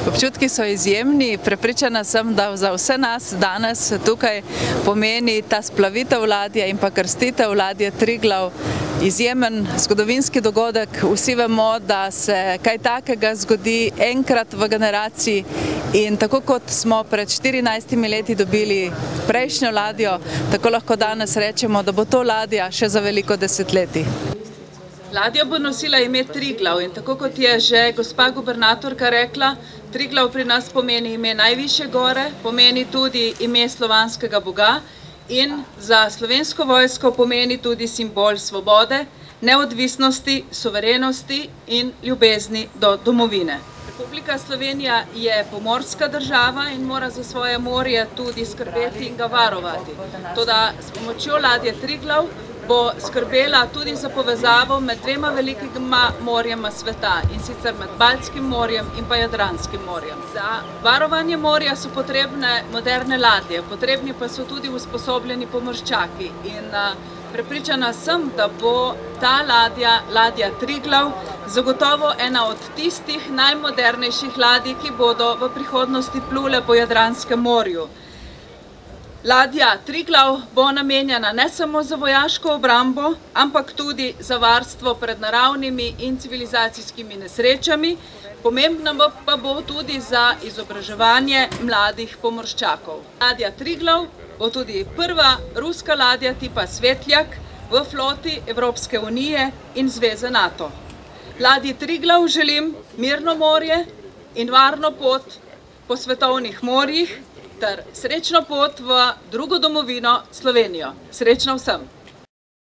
Občutki so izjemni, prepričana sem, da za vse nas danes tukaj pomeni ta splavitev ladje in pa krstitev ladje Triglav izjemen zgodovinski dogodek. Vsi vemo, da se kaj takega zgodi enkrat v generaciji in tako kot smo pred 14 leti dobili prejšnjo ladjo, tako lahko danes rečemo, da bo to ladja še za veliko desetletij. Ladja bo nosila ime Triglav in tako kot je že gospa gubernatorka rekla, Triglav pri nas pomeni ime najvišje gore, pomeni tudi ime slovanskega boga in za Slovensko vojsko pomeni tudi simbol svobode, neodvisnosti, suverenosti in ljubezni do domovine. Republika Slovenija je pomorska država in mora za svoje morje tudi skrbeti in ga varovati. Toda s pomočjo ladje Triglav bo skrbela tudi za povezavo med dvema velikima morjema sveta, in sicer med Baltskim morjem in pa Jadranskim morjem. Za varovanje morja so potrebne moderne ladje, potrebni pa so tudi usposobljeni pomorščaki in prepričana sem, da bo ta ladja, ladja Triglav, zagotovo ena od tistih najmodernejših ladij, ki bodo v prihodnosti plule po Jadranskem morju. Ladja Triglav bo namenjena ne samo za vojaško obrambo, ampak tudi za varstvo pred naravnimi in civilizacijskimi nesrečami, pomembna pa bo tudi za izobraževanje mladih pomorščakov. Ladja Triglav bo tudi prva ruska ladja tipa Svetljak v floti Evropske unije in Zveze NATO. Ladji Triglav želim mirno morje in varno pot po svetovnih morjih ter srečno pot v drugo domovino Slovenijo. Srečno vsem!